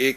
1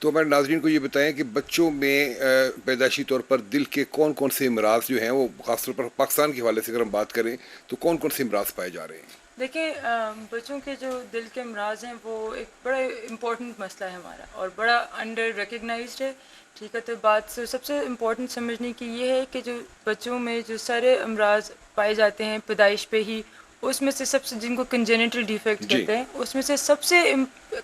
تو ہمارے ناظرین کو یہ بتائیں کہ بچوں میں پیدائشی طور پر دل کے کون کون سے امراض جو ہیں وہ خاص طور پر پاکستان کے حوالے سے اگر ہم بات کریں تو کون کون سے امراض پائے جا رہے ہیں؟ دیکھیں بچوں کے جو دل کے امراض ہیں وہ ایک بڑا امپورٹنٹ مسئلہ ہے ہمارا اور بڑا انڈر ریکگنائزڈ ہے. ٹھیک ہے, تو بات سب سے امپورٹنٹ سمجھنے کی یہ ہے کہ جو بچوں میں جو سارے امراض پائے جاتے ہیں پیدائش پہ ہی, اس میں سے سب سے جن کو کنجینیٹل ڈیفیکٹ کہتے ہیں, اس میں سے سب سے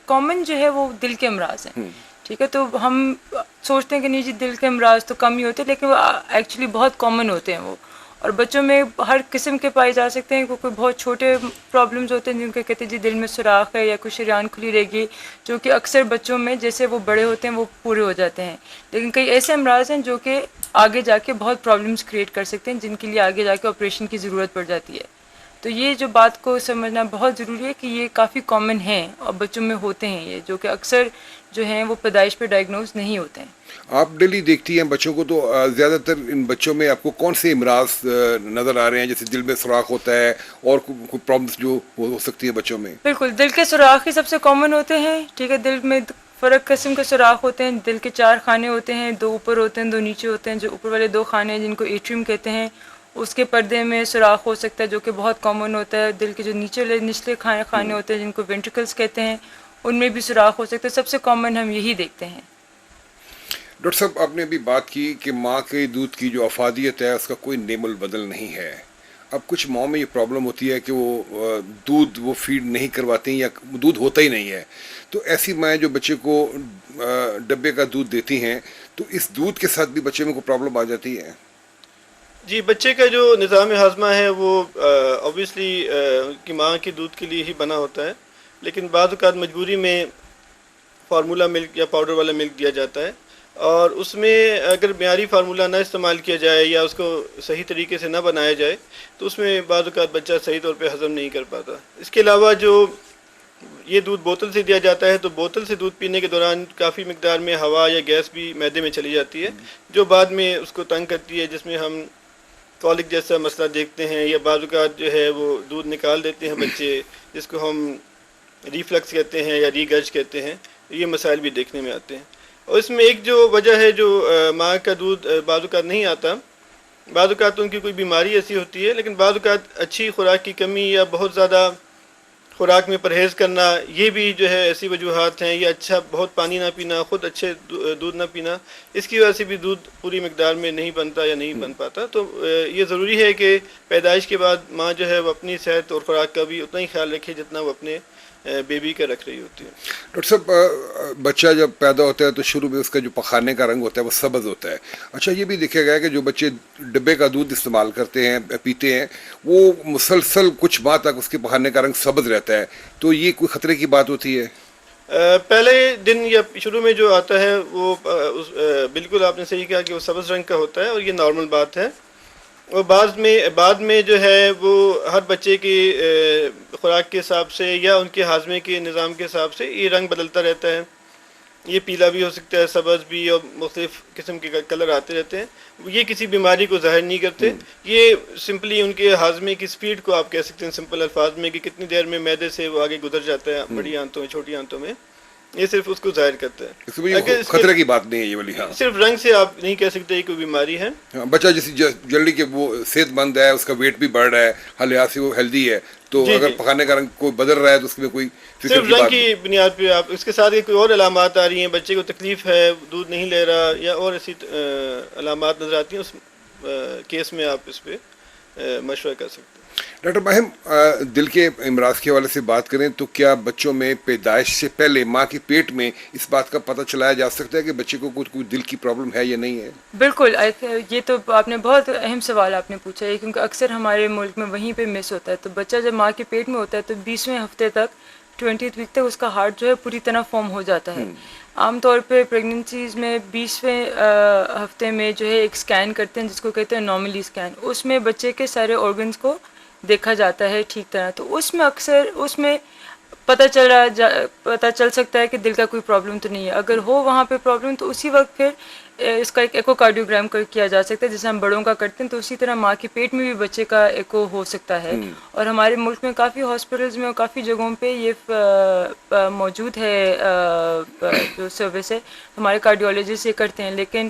کامن جو ہے وہ دل کے امراض ہیں. ٹھیک ہے, تو ہم سوچتے ہیں کہ نہیں جی دل کے امراض تو کم ہی ہوتے ہیں, لیکن وہ ایکچولی بہت کامن ہوتے ہیں وہ, اور بچوں میں ہر قسم کے پائے جا سکتے ہیں. کوئی بہت چھوٹے پرابلمز ہوتے ہیں جن کے کہتے ہیں جی دل میں سوراخ ہے یا کوئی شریان کھلی رہے گی, جو کہ اکثر بچوں میں جیسے وہ بڑے ہوتے ہیں وہ پورے ہو جاتے ہیں. لیکن کئی ایسے امراض ہیں جو کہ آگے جا کے بہت پرابلمز کریٹ کر سکتے ہیں, جن کے لیے آگے جا کے آپریشن کی ضرورت پڑ جاتی ہے. تو یہ جو بات کو سمجھنا بہت ضروری ہے کہ یہ کافی کامن ہیں اور بچوں میں ہوتے ہیں یہ, جو کہ اکثر جو ہیں وہ پیدائش پہ ڈائگنوز نہیں ہوتے ہیں. آپ ڈیلی دیکھتی ہیں بچوں کو, تو زیادہ تر ان بچوں میں آپ کو کون سے امراض نظر آ رہے ہیں, جیسے دل میں سوراخ ہوتا ہے اور کوئی پرابلمس جو ہو سکتی ہیں بچوں میں؟ بالکل, دل کے سوراخ ہی سب سے کامن ہوتے ہیں. ٹھیک ہے, دل میں فرق قسم کے سوراخ ہوتے ہیں. دل کے 4 خانے ہوتے ہیں, 2 اوپر ہوتے ہیں 2 نیچے ہوتے ہیں. جو اوپر والے 2 خانے ہیں جن کو ایٹریم کہتے ہیں, اس کے پردے میں سوراخ ہو سکتا ہے جو کہ بہت کامن ہوتا ہے. دل کے جو نچلے خانے ہوتے ہیں جن کو وینٹریکلز کہتے ہیں, ان میں بھی سوراخ ہو سکتا ہے. سب سے کامن ہم یہی دیکھتے ہیں. ڈاکٹر صاحب, آپ نے ابھی بات کی کہ ماں کے دودھ کی جو افادیت ہے اس کا کوئی نعم البدل نہیں ہے. اب کچھ ماں میں یہ پرابلم ہوتی ہے کہ وہ دودھ وہ فیڈ نہیں کرواتی یا دودھ ہوتا ہی نہیں ہے, تو ایسی مائیں جو بچے کو ڈبے کا دودھ دیتی ہیں, تو اس دودھ کے ساتھ بھی بچے میں کوئی پرابلم آ جاتی ہے؟ جی, بچے کا جو نظام ہاضمہ ہے وہ اوبیسلی کی ماں کے دودھ کے لیے ہی بنا ہوتا ہے, لیکن بعض اوقات مجبوری میں فارمولا ملک یا پاؤڈر والا ملک دیا جاتا ہے, اور اس میں اگر معیاری فارمولا نہ استعمال کیا جائے یا اس کو صحیح طریقے سے نہ بنایا جائے تو اس میں بعض اوقات بچہ صحیح طور پہ ہضم نہیں کر پاتا. اس کے علاوہ جو یہ دودھ بوتل سے دیا جاتا ہے, تو بوتل سے دودھ پینے کے دوران کافی مقدار میں ہوا یا گیس بھی معدے میں چلی جاتی ہے, جو بعد میں اس کو تنگ کرتی ہے, جس میں ہم کالک جیسا مسئلہ دیکھتے ہیں, یا بعض اوقات جو ہے وہ دودھ نکال دیتے ہیں بچے, جس کو ہم ریفلکس کہتے ہیں یا ریگرج کہتے ہیں. یہ مسائل بھی دیکھنے میں آتے ہیں. اور اس میں ایک جو وجہ ہے جو ماں کا دودھ بعض اوقات نہیں آتا, بعض اوقات ان کی کوئی بیماری ایسی ہوتی ہے, لیکن بعض اوقات اچھی خوراک کی کمی یا بہت زیادہ خوراک میں پرہیز کرنا, یہ بھی جو ہے ایسی وجوہات ہیں, یا اچھا بہت پانی نہ پینا, خود اچھے دودھ نہ پینا, اس کی وجہ سے بھی دودھ پوری مقدار میں نہیں بنتا یا نہیں بن پاتا. تو یہ ضروری ہے کہ پیدائش کے بعد ماں جو ہے وہ اپنی صحت اور خوراک کا بھی اتنا ہی خیال رکھے جتنا وہ اپنے بیبی کا رکھ رہی ہوتی ہے. ڈاکٹر صاحب, بچہ جب پیدا ہوتا ہے تو شروع میں اس کا جو پخانے کا رنگ ہوتا ہے وہ سبز ہوتا ہے. اچھا, یہ بھی دیکھا گیا ہے کہ جو بچے ڈبے کا دودھ استعمال کرتے ہیں پیتے ہیں, وہ مسلسل کچھ ماہ تک اس کے پخانے کا رنگ سبز رہتا ہے, تو یہ کوئی خطرے کی بات ہوتی ہے؟ پہلے دن یا شروع میں جو آتا ہے وہ بالکل آپ نے صحیح کہا کہ وہ سبز رنگ کا ہوتا ہے, اور یہ نارمل بات ہے. اور بعد میں جو ہے وہ ہر بچے کی خوراک کے حساب سے یا ان کے ہاضمے کے نظام کے حساب سے یہ رنگ بدلتا رہتا ہے. یہ پیلا بھی ہو سکتا ہے, سبز بھی, اور مختلف قسم کے کلر آتے رہتے ہیں. یہ کسی بیماری کو ظاہر نہیں کرتے, یہ سمپلی ان کے ہاضمے کی سپیڈ کو آپ کہہ سکتے ہیں سمپل الفاظ میں, کہ کتنی دیر میں معدے سے وہ آگے گزر جاتا ہے بڑی آنتوں میں چھوٹی آنتوں میں. یہ صرف اس کو ظاہر کرتا ہے, خطرے کی بات نہیں ہے یہ والی. ہاں, صرف رنگ سے آپ نہیں کہہ سکتے یہ کوئی بیماری ہے. بچہ جیسی جلدی کہ وہ صحت مند ہے, اس کا ویٹ بھی بڑھ رہا ہے, ہر لحاظ سے وہ ہیلدی ہے, تو اگر پخانے کا رنگ کوئی بدل رہا ہے تو اس میں کوئی صرف رنگ کی بنیاد پہ آپ اس کے ساتھ کوئی اور علامات آ رہی ہیں, بچے کو تکلیف ہے, دودھ نہیں لے رہا, یا اور ایسی علامات نظر آتی ہیں, اس کیس میں آپ اس پہ مشورہ کر سکتے ہیں. ڈاکٹر ماہم, دل کے امراض کے حوالے سے بات کریں تو کیا بچوں میں پیدائش سے پہلے ماں کے پیٹ میں اس بات کا پتہ چلایا جا سکتا ہے کہ بچے کو کوئی دل کی پرابلم ہے یا نہیں ہے؟ بالکل, یہ تو آپ نے بہت اہم سوال آپ نے پوچھا ہے, کیونکہ اکثر ہمارے ملک میں وہیں پہ مس ہوتا ہے. تو بچہ جب ماں کے پیٹ میں ہوتا ہے تو 20ویں ہفتے تک 20th ویک تک اس کا ہارٹ جو ہے پوری طرح فارم ہو جاتا ہے. عام طور پہ پریگننسیز میں 20ویں ہفتے میں جو ہے ایک اسکین کرتے ہیں جس کو کہتے ہیں نارملی اسکین. اس میں بچے کے سارے آرگنس کو دیکھا جاتا ہے ٹھیک طرح. تو اس میں اکثر اس میں پتہ چل سکتا ہے کہ دل کا کوئی پرابلم تو نہیں ہے. اگر ہو وہاں پہ پرابلم تو اسی وقت پھر اس کا ایک ایکوکارڈیوگرام کیا جا سکتا ہے جیسے ہم بڑوں کا کرتے ہیں, تو اسی طرح ماں کے پیٹ میں بھی بچے کا ایکو ہو سکتا ہے. اور ہمارے ملک میں کافی ہاسپٹلز میں اور کافی جگہوں پہ یہ موجود ہے جو سروس ہے, ہمارے کارڈیولوجسٹ یہ کرتے ہیں. لیکن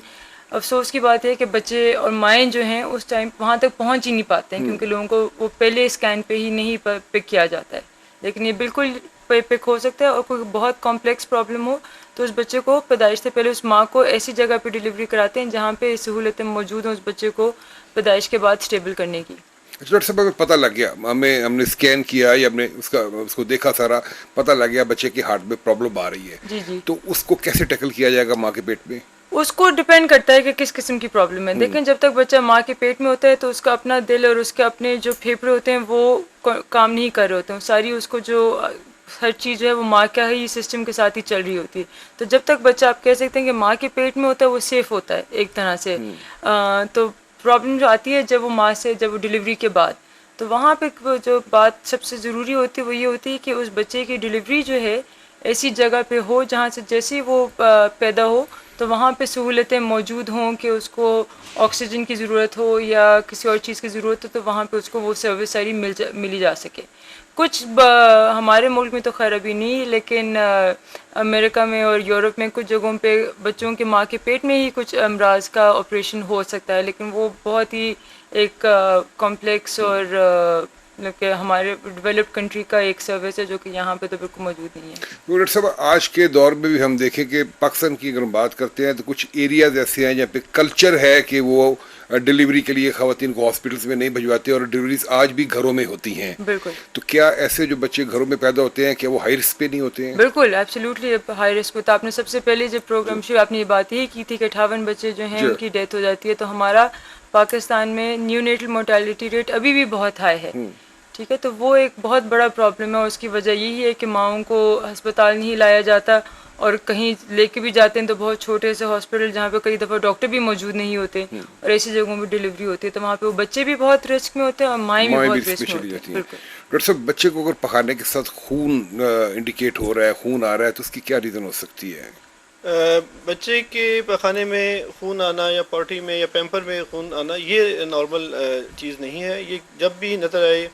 افسوس کی بات ہے کہ بچے اور مائیں جو ہیں اس ٹائم وہاں تک پہنچ ہی نہیں پاتے ہیں, کیونکہ لوگوں کو وہ پہلے اسکین پہ ہی نہیں پک کیا جاتا ہے. لیکن یہ بالکل پک ہو سکتا ہے, اور کوئی بہت کمپلیکس پرابلم ہو تو اس بچے کو پیدائش سے پہلے اس ماں کو ایسی جگہ پہ ڈلیوری کراتے ہیں جہاں پہ سہولتیں موجود ہوں اس بچے کو پیدائش کے بعد اسٹیبل کرنے کی. ڈاکٹر صاحب ہمیں پتہ لگ گیا, ہم نے اسکین کیا یا ہم نے اس کو دیکھا, سارا پتہ لگ گیا بچے کے ہارٹ میں پرابلم آ رہی ہے, جی جی, تو اس کو کیسے ٹیکل کیا جائے گا ماں کے پیٹ میں؟ اس کو ڈپینڈ کرتا ہے کہ کس قسم کی پرابلم ہے. دیکھیں جب تک بچہ ماں کے پیٹ میں ہوتا ہے تو اس کا اپنا دل اور اس کے اپنے جو پھیپھڑے ہوتے ہیں وہ کام نہیں کر رہے ہوتے ہیں, ساری اس کو جو ہر چیز جو ہے وہ ماں کا ہی سسٹم کے ساتھ ہی چل رہی ہوتی ہے. تو جب تک بچہ آپ کہہ سکتے ہیں کہ ماں کے پیٹ میں ہوتا ہے وہ سیف ہوتا ہے ایک طرح سے. تو پرابلم جو آتی ہے جب وہ ماں سے جب وہ ڈلیوری کے بعد, تو وہاں پہ جو بات سب سے ضروری ہوتی ہے وہ یہ ہوتی ہے کہ اس بچے کی ڈلیوری جو ہے ایسی جگہ پہ ہو جہاں سے جیسے وہ پیدا ہو تو وہاں پہ سہولتیں موجود ہوں کہ اس کو آکسیجن کی ضرورت ہو یا کسی اور چیز کی ضرورت ہو تو وہاں پہ اس کو وہ سروس ساری ملی جا سکے. کچھ ہمارے ملک میں تو خیر ابھی نہیں, لیکن امریکہ میں اور یورپ میں کچھ جگہوں پہ بچوں کے ماں کے پیٹ میں ہی کچھ امراض کا آپریشن ہو سکتا ہے, لیکن وہ بہت ہی ایک کمپلیکس اور کہ ہمارے ڈیولپڈ کنٹری کا ایک سروس ہے جو کہ یہاں پہ تو بالکل موجود نہیں ہے. ڈاکٹر صاحب آج کے دور میں بھی ہم دیکھیں کہ پاکستان کی اگر ہم بات کرتے ہیں تو کچھ ایریاز ایسے ہیں جہاں پہ کلچر ہے کہ وہ ڈلیوری کے لیے خواتین کو ہاسپٹلس میں نہیں بھجواتے اور ڈلیوریز آج بھی گھروں میں ہوتی ہیں. بالکل. تو کیا ایسے جو بچے گھروں میں پیدا ہوتے ہیں کیا وہ ہائی رسک پہ نہیں ہوتے ہیں؟ بالکل ایبسلیوٹلی ہائی رسک ہوتا ہے. آپ نے سب سے پہلے جب پروگرام شروع آپ نے یہ بات یہ کی تھی کہ 58 بچے جو ہیں ان کی ڈیتھ ہو جاتی ہے, تو ہمارا پاکستان میں نیو نیٹل مورٹیلٹی ریٹ ابھی بھی بہت ہائی ہے. ٹھیک ہے, تو وہ ایک بہت بڑا پرابلم ہے, اور اس کی وجہ یہی ہے کہ ماؤں کو ہسپتال نہیں لایا جاتا, اور کہیں لے کے بھی جاتے ہیں تو بہت چھوٹے سے ہاسپٹل جہاں پہ کئی دفعہ ڈاکٹر بھی موجود نہیں ہوتے, اور ایسی جگہوں پہ ڈلیوری ہوتی ہے تو وہاں پہ وہ بچے بھی بہت رسک میں ہوتے ہیں اور مائیں بھی بہت رسک میں ہوتی ہیں. بالکل. ڈاکٹر صاحب بچے کو اگر پکانے کے ساتھ خون انڈیکیٹ ہو رہا ہے, خون آ رہا ہے, تو اس کی کیا ریزن ہو سکتی ہے؟ بچے کے پخانے میں خون آنا یا پوٹی میں یا پیمپر میں خون آنا یہ نارمل چیز نہیں ہے. یہ جب بھی نظر آئے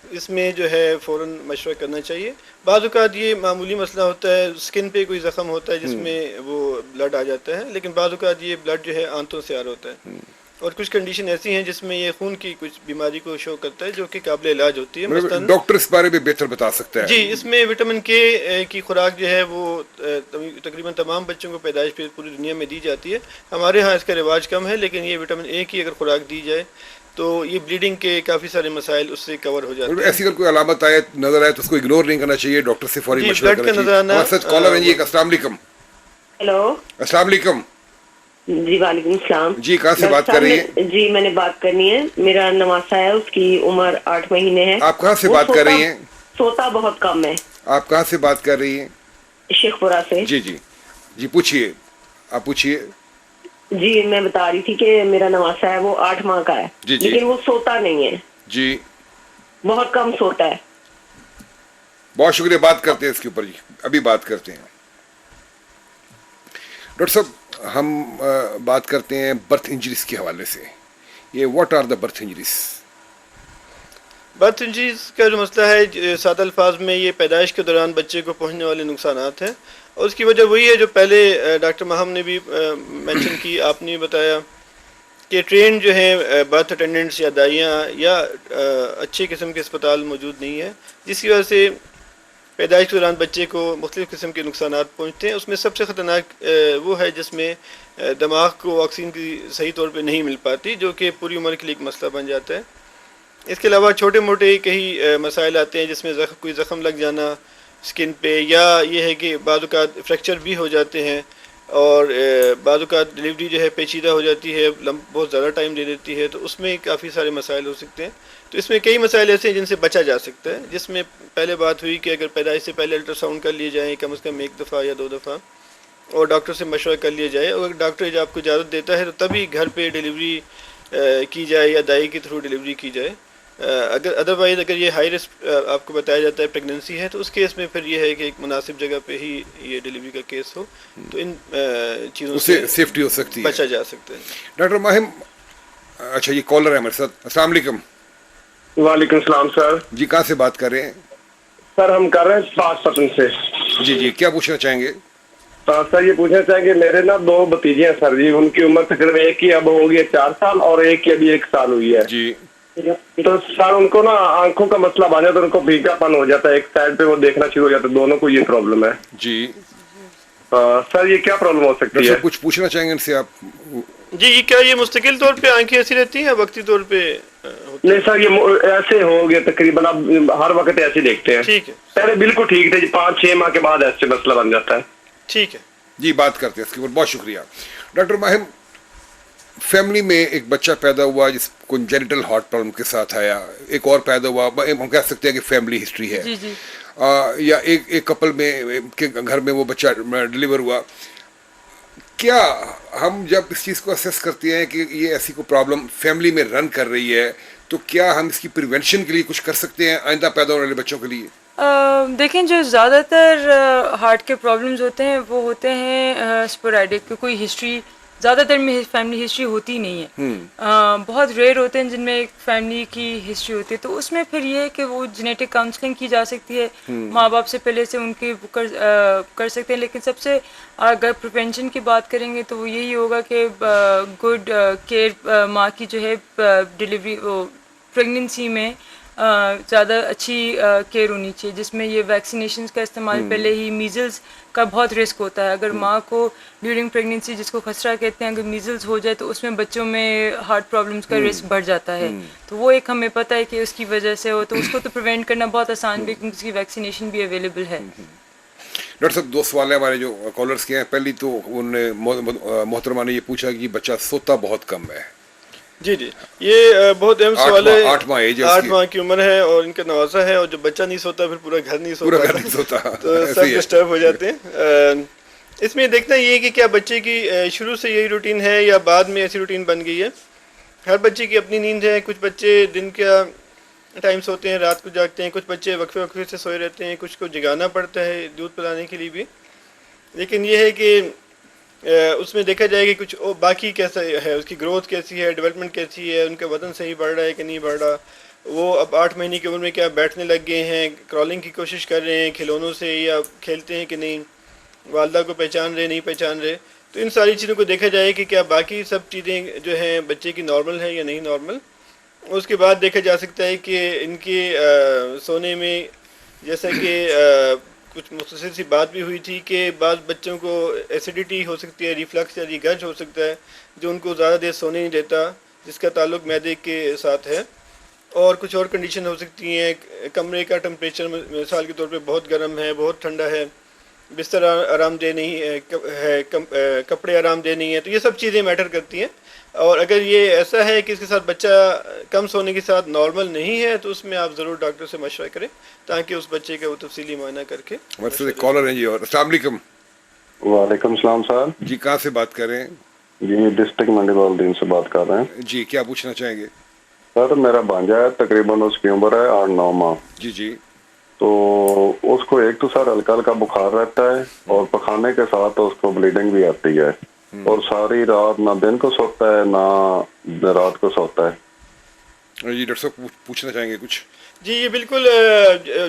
اس میں جو ہے فوراً مشورہ کرنا چاہیے. بعض اوقات یہ معمولی مسئلہ ہوتا ہے, اسکن پہ کوئی زخم ہوتا ہے جس میں وہ بلڈ آ جاتا ہے, لیکن بعض اوقات یہ بلڈ جو ہے آنتوں سے آ رہا ہوتا ہے, اور کچھ کنڈیشن ایسی ہیں جس میں یہ خون کی کچھ بیماری کو شو کرتا ہے جو کہ قابل علاج ہوتی ہے. ڈاکٹر اس بارے میں بہتر بتا سکتا ہے. جی, اس میں وٹامن کے کی خوراک جو ہے وہ تقریباً تمام بچوں کو پیدائش پہ پوری دنیا میں دی جاتی ہے. ہمارے ہاں اس کا رواج کم ہے, لیکن یہ وٹامن اے کی اگر خوراک دی جائے تو یہ بلیڈنگ کے کافی سارے مسائل اس سے کور ہو جاتے ہیں. ایسی اگر کوئی علامت آئے نظر آئے تو اس کو اگنور نہیں کرنا چاہیے, ڈاکٹر سے فوری مشورہ کرنا چاہیے. ہمارے ساتھ کالر ہیں جی, السلام علیکم. ہیلو, السلام علیکم. جی وعلیکم السلام. جی کہاں سے بات کر رہی ہیں؟ جی میں نے بات کرنی ہے, میرا نواسا ہے, اس کی عمر 8 مہینے ہے. آپ کہاں سے بات کر رہی ہیں؟ سوتا بہت کم ہے. آپ کہاں سے بات کر رہی ہیں؟ شیخ پورہ سے. جی جی جی پوچھیے, آپ پوچھیے. جی میں بتا رہی تھی کہ میرا نواسا ہے وہ 8 ماہ کا ہے, لیکن وہ سوتا نہیں ہے. جی بہت کم سوتا ہے. بہت شکریہ, بات کرتے ہیں اس کے اوپر. جی ابھی بات کرتے ہیں. ڈاکٹر صاحب ہم بات کرتے ہیں برتھ انجریز کے حوالے سے. یہ what are the birth injuries? Birth injuries کا جو مسئلہ ہے سادہ الفاظ میں یہ پیدائش کے دوران بچے کو پہنچنے والے نقصانات ہیں, اور اس کی وجہ وہی ہے جو پہلے ڈاکٹر ماہم نے بھی مینشن کی, آپ نے بتایا کہ ٹرین جو ہیں برتھ اٹینڈنٹس یا دائیاں یا اچھی قسم کے اسپتال موجود نہیں ہیں, جس کی وجہ سے پیدائش کے دوران بچے کو مختلف قسم کے نقصانات پہنچتے ہیں. اس میں سب سے خطرناک وہ ہے جس میں دماغ کو آکسیجن کی صحیح طور پہ نہیں مل پاتی, جو کہ پوری عمر کے لیے ایک مسئلہ بن جاتا ہے. اس کے علاوہ چھوٹے موٹے کئی مسائل آتے ہیں جس میں کوئی زخم لگ جانا اسکن پہ, یا یہ ہے کہ بعض اوقات فریکچر بھی ہو جاتے ہیں, اور بعض اوقات ڈلیوری جو ہے پیچیدہ ہو جاتی ہے, بہت زیادہ ٹائم لے لیتی ہے, تو اس میں کافی سارے مسائل ہو سکتے ہیں. تو اس میں کئی مسائل ایسے ہیں جن سے بچا جا سکتا ہے, جس میں پہلے بات ہوئی کہ اگر پیدائش سے پہلے الٹرا ساؤنڈ کر لیے جائیں کم از کم 1 دفعہ یا 2 دفعہ, اور ڈاکٹر سے مشورہ کر لیا جائے, اور اگر ڈاکٹر جب آپ کو اجازت دیتا ہے تو تبھی گھر پہ ڈلیوری کی جائے یا دائی کے تھرو ڈلیوری کی جائے. اگر ادروائز اگر یہ ہائی رسک آپ کو بتایا جاتا ہے پریگننسی ہے تو اس کیس میں پھر یہ ہے کہ ایک مناسب جگہ پہ ہی یہ ڈیلیوری کا کیس ہو تو ان چیزوں سے سیفٹی ہو سکتی ہے, بچا جا سکتا ہے. ڈاکٹر ماہم. اچھا یہ کالر ہے ہمارے ساتھ. السلام علیکم. وعلیکم السلام سر. جی کہاں سے بات کر رہے ہیں؟ سر ہم کر رہے ہیں پاس پتن سے. جی کیا پوچھنا چاہیں گے؟ سر یہ پوچھنا چاہیں گے میرے نا 2 بھتیجے ہیں سر جی, ان کی عمر تقریباً ایک کی اب ہوگی 4 سال اور ایک کی ابھی 1 سال ہوئی ہے. جی تو سر ان کو نا آنکھوں کا مسئلہ بن جاتا ہے, ان کو پھیکا پن ہو جاتا ہے, ایک سائڈ پہ وہ دیکھنا شروع ہو جاتا ہے, دونوں کو یہ پرابلم ہے. جی سر یہ کیا پرابلم ہو سکتی ہے؟ کچھ پوچھنا چاہیں گے ان سے آپ؟ جی کیا یہ مستقل طور پہ آنکھیں ایسی رہتی ہیں یا وقتی طور پہ؟ نہیں سر یہ ایسے ہو گیا تقریباً, اب ہر وقت ایسے دیکھتے ہیں. ٹھیک ہے, پہلے بالکل ٹھیک تھے, 5-6 ماہ کے بعد ایسے مسئلہ بن جاتا ہے. ٹھیک ہے جی بات کرتے ہیں اس کے اوپر. بہت شکریہ ڈاکٹر ماہم. فیملی میں ایک بچہ پیدا ہوا جس کو جینیٹل ہارٹ پرابلم کے ساتھ آیا, ایک اور پیدا ہوا, ہم کہہ سکتے ہیں کہ فیملی ہسٹری ہے. جی یا ایک کپل میں کے گھر میں وہ بچہ ڈلیور ہوا. کیا ہم جب اس چیز کو اسیس کرتے ہیں کہ یہ ایسی کوئی پرابلم فیملی میں رن کر رہی ہے تو کیا ہم اس کی پریونشن کے لیے کچھ کر سکتے ہیں آئندہ پیدا ہونے والے بچوں کے لیے؟ دیکھیں جو زیادہ تر ہارٹ کے پرابلمز ہوتے ہیں وہ ہوتے ہیں اسپوریڈک, کوئی ہسٹری زیادہ تر میں فیملی ہسٹری ہوتی نہیں ہے. بہت ریئر ہوتے ہیں جن میں ایک فیملی کی ہسٹری ہوتی ہے, تو اس میں پھر یہ ہے کہ وہ جینیٹک کاؤنسلنگ کی جا سکتی ہے, ماں باپ سے پہلے سے ان کی کر سکتے ہیں. لیکن سب سے اگر پریونشن کی بات کریں گے تو وہ یہی ہوگا کہ گڈ کیئر, ماں کی جو ہے ڈلیوری پریگننسی میں زیادہ اچھی کیئر ہونی چاہیے, جس میں یہ ویکسینیشنز کا استعمال پہلے ہی. میزلز کا بہت رسک ہوتا ہے, اگر ماں کو ڈیورنگ پریگننسی جس کو خسرہ کہتے ہیں اگر میزلز ہو جائے تو اس میں بچوں میں ہارٹ پرابلمس کا رسک بڑھ جاتا ہے. تو وہ ایک ہمیں پتہ ہے کہ اس کی وجہ سے ہو, تو اس کو تو پریونٹ کرنا بہت آسان بھی, کیونکہ اس کی ویکسینیشن بھی اویلیبل ہے. ڈاکٹر صاحب 2 سوال ہیں ہمارے جو کالرس کے ہیں. پہلی تو انہوں نے محترمہ نے یہ پوچھا کہ بچہ سوتا بہت کم ہے. جی یہ بہت اہم سوال ہے. 8 ماہ ایج ہے, 8 ماہ کی عمر ہے اور ان کا نوازا ہے, اور جب بچہ نہیں سوتا پھر پورا گھر نہیں سوتا تو سب ڈسٹرب ہو جاتے ہیں. اس میں دیکھنا یہ ہے کہ کیا بچے کی شروع سے یہی روٹین ہے یا بعد میں ایسی روٹین بن گئی ہے. ہر بچے کی اپنی نیند ہے, کچھ بچے دن کا ٹائم سوتے ہیں, رات کو جاگتے ہیں, کچھ بچے وقفے سے سوئے رہتے ہیں, کچھ کو جگانا پڑتا ہے دودھ پلانے کے لیے بھی. لیکن یہ ہے کہ اس میں دیکھا جائے کہ کچھ باقی کیسا ہے, اس کی گروتھ کیسی ہے, ڈیولپمنٹ کیسی ہے, ان کا وزن صحیح بڑھ رہا ہے کہ نہیں بڑھ رہا, وہ اب 8 مہینے کی عمر میں کیا بیٹھنے لگ گئے ہیں, کرالنگ کی کوشش کر رہے ہیں کھلونوں سے یا کھیلتے ہیں کہ نہیں, والدہ کو پہچان رہے نہیں پہچان رہے. تو ان ساری چیزوں کو دیکھا جائے کہ کیا باقی سب چیزیں جو ہیں بچے کی نارمل ہے یا نہیں نارمل. اس کے بعد دیکھا جا سکتا ہے کہ ان کے سونے میں جیسا کہ کچھ مختصر سی بات بھی ہوئی تھی کہ بعض بچوں کو ایسیڈیٹی ہو سکتی ہے, ریفلکس یا ریگرج ہو سکتا ہے جو ان کو زیادہ دیر سونے نہیں دیتا, جس کا تعلق معدے کے ساتھ ہے. اور کچھ اور کنڈیشن ہو سکتی ہیں, کمرے کا ٹمپریچر مثال کے طور پہ بہت گرم ہے, بہت ٹھنڈا ہے, بستر آرام دہ نہیں ہے, کپڑے آرام دہ نہیں ہیں. تو یہ سب چیزیں میٹر کرتی ہیں. اور اگر یہ ایسا ہے کہ اس کے ساتھ بچہ کم سونے کے ساتھ نارمل نہیں ہے تو اس میں آپ ضرور ڈاکٹر سے مشورہ کریں تاکہ اس بچے کا وہ تفصیلی معائنہ کر کے. کالر ہیں جی. اور السلام علیکم. وعلیکم السلام سر. جی کہاں سے بات کر رہے ہیں؟ جی ڈسٹرکٹ منڈی والدین سے بات کر رہے ہیں. جی کیا پوچھنا چاہیں گے؟ سر میرا بھانجا ہے, تقریباً اس کی عمر ہے 8-9 ماہ. جی تو اس کو ایک تو سر ہلکا ہلکا بخار رہتا ہے اور پخانے کے ساتھ اس کو بلیڈنگ بھی آتی ہے, اور ساری رات نہ دن کو سوتا ہے نہ رات کو سوتا ہے. جی ڈاکٹر صاحب پوچھنا چاہیں گے کچھ؟ جی یہ بالکل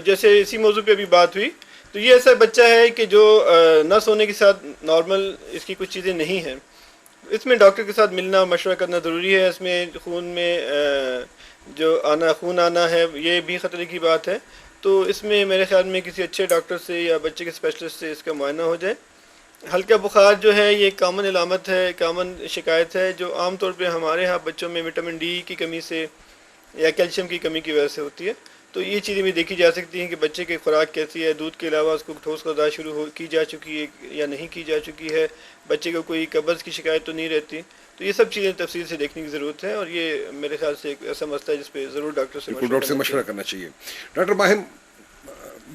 جیسے اسی موضوع پہ بھی بات ہوئی, تو یہ ایسا بچہ ہے کہ جو نہ سونے کے ساتھ نارمل اس کی کچھ چیزیں نہیں ہیں. اس میں ڈاکٹر کے ساتھ ملنا مشورہ کرنا ضروری ہے. اس میں خون میں جو خون آنا ہے یہ بھی خطرے کی بات ہے. تو اس میں میرے خیال میں کسی اچھے ڈاکٹر سے یا بچے کے اسپیشلسٹ سے اس کا معائنہ ہو جائے. ہلکا بخار جو ہے یہ کامن علامت ہے, کامن شکایت ہے جو عام طور پہ ہمارے ہاں بچوں میں وٹامن ڈی کی کمی سے یا کیلشیم کی کمی کی وجہ سے ہوتی ہے. تو یہ چیزیں بھی دیکھی جا سکتی ہیں کہ بچے کی خوراک کیسی ہے, دودھ کے علاوہ اس کو ٹھوس غذا شروع کی جا چکی ہے یا نہیں کی جا چکی ہے, بچے کو کوئی قبض کی شکایت تو نہیں رہتی. تو یہ سب چیزیں تفصیل سے دیکھنے کی ضرورت ہے, اور یہ میرے خیال سے ایک ایسا مسئلہ ہے جس پہ ضرور ڈاکٹر سے مشورہ کرنا چاہیے. ڈاکٹر ماہم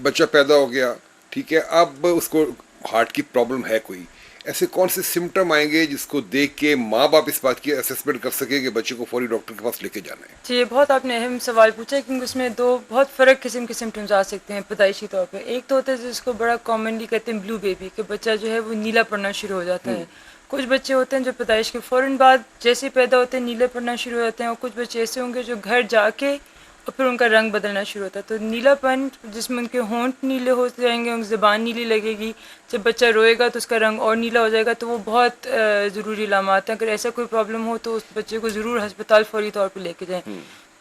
بچہ پیدا ہو گیا, ٹھیک ہے, اب اس کو ہارٹ کی پرابلم ہے کوئی, ایسے کون سے سمٹم آئیں گے جس کو دیکھ کے ماں باپ اس بات کی اسیسمنٹ کر سکے کہ بچے کو فوری ڈاکٹر کے پاس لے کے جانا ہے؟ جی بہت آپ نے اہم سوال پوچھا کیونکہ اس میں دو بہت فرق قسم کے سمٹمز آ سکتے ہیں پیدائشی طور پہ. ایک تو ہوتا ہے جس کو بڑا کامنلی کہتے ہیں بلو بیبی، کہ بچہ جو ہے وہ نیلا پڑنا شروع ہو جاتا ہے. کچھ بچے ہوتے ہیں جو پیدائش کے فوراً بعد جیسے پیدا ہوتے ہیں نیلے پڑنا شروع ہو جاتے ہیں، اور کچھ بچے ایسے ہوں گے جو گھر جا کے اور پھر ان کا رنگ بدلنا شروع ہوتا ہے. تو نیلا پن جس میں ان کے ہونٹ نیلے ہو جائیں گے، ان کی زبان نیلی لگے گی، جب بچہ روئے گا تو اس کا رنگ اور نیلا ہو جائے گا، تو وہ بہت ضروری علامات ہیں. اگر ایسا کوئی پرابلم ہو تو اس بچے کو ضرور ہسپتال فوری طور پہ لے کے جائیں.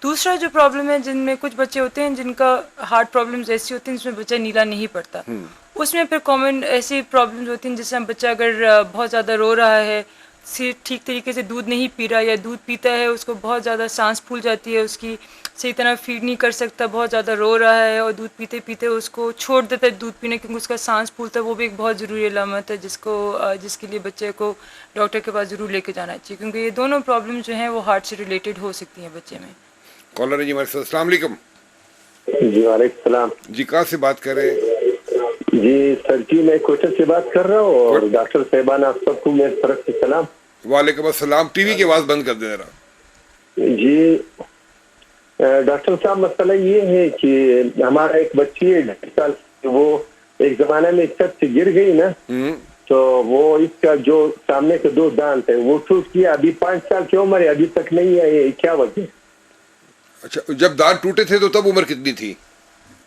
دوسرا جو پرابلم ہے، جن میں کچھ بچے ہوتے ہیں جن کا ہارٹ پرابلمز ایسی ہوتی ہیں جس میں بچہ نیلا نہیں پڑتا، اس میں پھر کامن ایسی پرابلمز ہوتی ہیں جس سے بچہ اگر بہت زیادہ رو رہا ہے، ٹھیک طریقے سے دودھ نہیں پی رہا یا دودھ پیتا ہے اس کو بہت زیادہ سانس پھول جاتی ہے، اس کی صحیح طرح فیڈ نہیں کر سکتا، بہت زیادہ رو رہا ہے اور دودھ پیتے پیتے اس کو چھوڑ دیتا ہے دودھ پینے کیونکہ اس کا سانس پھولتا ہے، وہ بھی ایک بہت ضروری علامت ہے جس کے لیے بچے کو ڈاکٹر کے پاس ضرور لے کے جانا چاہیے، کیونکہ یہ دونوں پرابلم جو ہیں وہ ہارٹ سے ریلیٹڈ ہو سکتی ہیں بچے میں. کالر جی ہمارے ساتھ. السلام علیکم. جی وعلیکم السلام. جی کہاں سے بات کر رہے ہیں؟ جی سر جی میں کوچر سے بات کر رہا ہوں، اور ڈاکٹر صاحبانہ آپ سب کو میری طرف سے سلام. وعلیکم السلام. ٹی وی کی آواز بند کر دیں ذرا. جی ڈاکٹر صاحب مسئلہ یہ ہے کہ ہمارا ایک بچی ہے 2.5 سال کی، وہ ایک زمانے میں چھت سے گر گئی نا، تو وہ اس کا جو سامنے کے 2 دانت ہیں وہ ٹوٹ گیا. ابھی 5 سال کی عمر ہے، ابھی تک نہیں آئی، کیا وجہ؟ اچھا جب دانت ٹوٹے تھے تو تب عمر کتنی تھی؟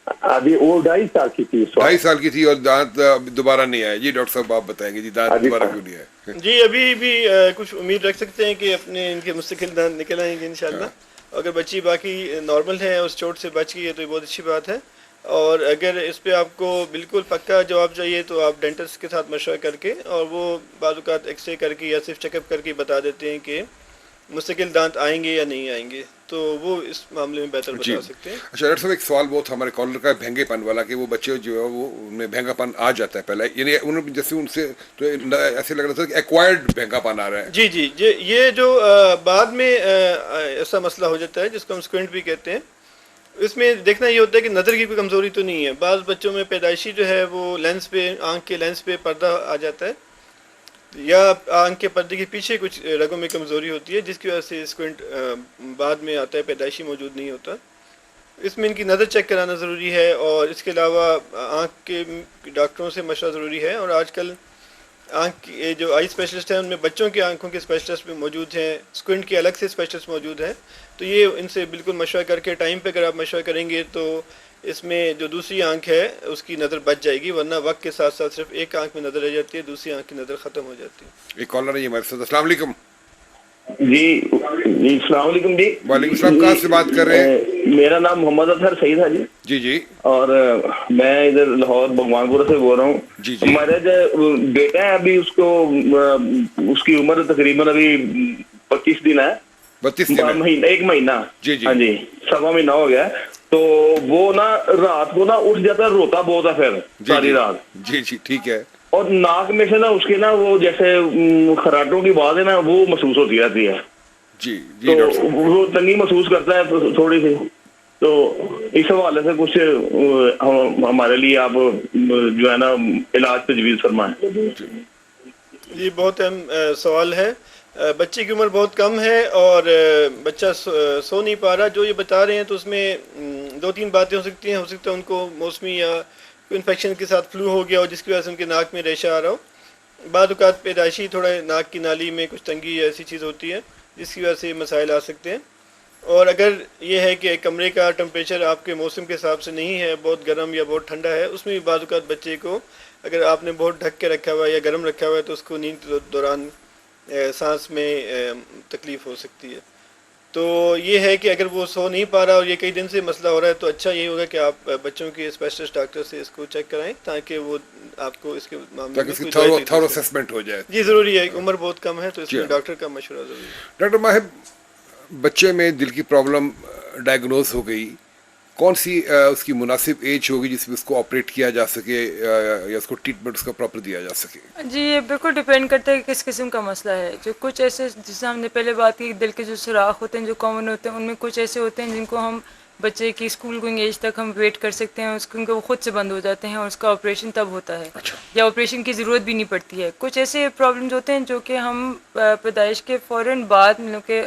ابھی وہ 2.5 سال کی تھی. 2.5 سال کی تھی اور دانت دوبارہ نہیں آئے. جی ڈاکٹر صاحب آپ بتائیں گے جی دانت دوبارہ کیوں نہیں آئے؟ جی ابھی بھی کچھ امید رکھ سکتے ہیں کہ اپنے ان کے مستقل دانت نکل آئیں گے انشاءاللہ. اگر بچی باقی نارمل ہے، اس چوٹ سے بچ گئی ہے تو یہ بہت اچھی بات ہے. اور اگر اس پہ آپ کو بالکل پکا جواب چاہیے تو آپ ڈینٹسٹ کے ساتھ مشورہ کر کے، اور وہ بعض اوقات ایکس رے کر کے یا صرف چیک اپ کر کے بتا دیتے ہیں کہ مستقل دانت آئیں گے یا نہیں آئیں گے، تو وہ اس معاملے میں بہتر بتا سکتے ہیں. اچھا ڈاکٹر صاحب ایک سوال بہت ہمارے کالر کا بھینگے پن والا کہ وہ بچے جو ہے وہ ان میں بھینگا پن آ جاتا ہے پہلے، یعنی انہوں جیسے ان سے تو ایسے لگ رہا تھا کہ ایکوائرڈ بھینگا پن آ رہا ہے. جی یہ جو بعد میں ایسا مسئلہ ہو جاتا ہے جس کو ہم اسکوینٹ بھی کہتے ہیں. اس میں دیکھنا یہ ہوتا ہے کہ نظر کی کوئی کمزوری تو نہیں ہے. بعض بچوں میں پیدائشی جو ہے وہ لینس پہ، آنکھ کے لینس پہ پردہ آ جاتا ہے، یا آنکھ کے پردے کے پیچھے کچھ رگوں میں کمزوری ہوتی ہے جس کی وجہ سے اسکوینٹ بعد میں آتا ہے، پیدائشی موجود نہیں ہوتا. اس میں ان کی نظر چیک کرانا ضروری ہے، اور اس کے علاوہ آنکھ کے ڈاکٹروں سے مشورہ ضروری ہے. اور آج کل آنکھ کے جو آئی اسپیشلسٹ ہیں ان میں بچوں کے آنکھوں کے اسپیشلسٹ بھی موجود ہیں، اسکوینٹ کے الگ سے اسپیشلسٹ موجود ہیں. تو یہ ان سے بالکل مشورہ کر کے ٹائم پہ اگر آپ مشورہ کریں گے تو اس میں جو دوسری آنکھ ہے اس کی نظر بچ جائے گی، ورنہ وقت کے ساتھ ساتھ صرف ایک آنکھ میں نظر رہ جاتی ہے، دوسری آنکھ کی نظر ختم ہو جاتی ہے. ایک کالر ہے ہمارے ساتھ. السلام علیکم. جی السلام علیکم. جی وعلیکم السلام. کہاں سے بات کر رہے ہیں؟ میرا نام محمد اظہر سعید ہے. جی اور میں ادھر لاہور بھگوان پورہ سے بول رہا ہوں. ہمارا جو بیٹا ہے ابھی اس کی عمر تقریباً ابھی 25 دن ہے. 32 دن؟ ایک مہینہ. ہاں جی 1.25 مہینہ ہو گیا. تو وہ نا رات کو نا اٹھ جاتا ہے، روتا بہت ہے پھر ساری رات. جی ٹھیک ہے. اور ناک میں سے نا اس کے نا وہ جیسے خراٹوں کی آواز ہے نا وہ محسوس ہوتی رہتی ہے. جی تو وہ تنگی محسوس کرتا ہے تھوڑی سی. تو اس حوالے سے کچھ ہمارے لیے آپ جو ہے نا علاج تجویز فرمائیں. یہ بہت اہم سوال ہے. بچے کی عمر بہت کم ہے اور بچہ سو نہیں پا رہا. جو یہ بتا رہے ہیں تو اس میں 2-3 باتیں ہو سکتی ہیں. ہو سکتا ہے ان کو موسمی یا انفیکشن کے ساتھ فلو ہو گیا ہو جس کی وجہ سے ان کے ناک میں ریشہ آ رہا ہو. بعض اوقات پیدائشی تھوڑا ناک کی نالی میں کچھ تنگی یا ایسی چیز ہوتی ہے جس کی وجہ سے مسائل آ سکتے ہیں. اور اگر یہ ہے کہ کمرے کا ٹمپریچر آپ کے موسم کے حساب سے نہیں ہے، بہت گرم یا بہت ٹھنڈا ہے، اس میں بھی بعض اوقات بچے کو اگر آپ نے بہت ڈھک کے رکھا ہوا ہے یا گرم رکھا ہوا ہے تو اس کو نیند کے دوران سانس میں تکلیف ہو سکتی ہے. تو یہ ہے کہ اگر وہ سو نہیں پا رہا اور یہ کئی دن سے مسئلہ ہو رہا ہے تو اچھا یہ ہوگا کہ آپ بچوں کے اسپیشلسٹ ڈاکٹر سے اس کو چیک کرائیں تاکہ وہ آپ کو اس کے معاملے میں تھورو اسسمنٹ ہو جائے. جی ضروری ہے. عمر بہت کم ہے تو اس میں ڈاکٹر کا مشورہ ضروری ہے. ڈاکٹر ماہر، بچے میں دل کی پرابلم ڈائگنوز ہو گئی، کون سی اس کی مناسب ایج ہوگی جس میں اس کو آپریٹ کیا جا سکے یا اس کو ٹریٹمنٹ اس کا پراپر دیا جا سکے؟ جی یہ بالکل ڈپینڈ کرتا ہے کہ کس قسم کا مسئلہ ہے. جو کچھ ایسے جیسے ہم نے پہلے بات کی دل کے جو سوراخ ہوتے ہیں جو کامن ہوتے ہیں ان میں کچھ ایسے ہوتے ہیں جن کو ہم بچے کی اسکول گوئنگ ایج تک ہم ویٹ کر سکتے ہیں کیونکہ وہ خود سے بند ہو جاتے ہیں اور اس کا آپریشن تب ہوتا ہے یا آپریشن کی ضرورت بھی نہیں پڑتی ہے. کچھ ایسے پرابلمز ہوتے ہیں جو کہ ہم پیدائش کے فوراً بعد مطلب کہ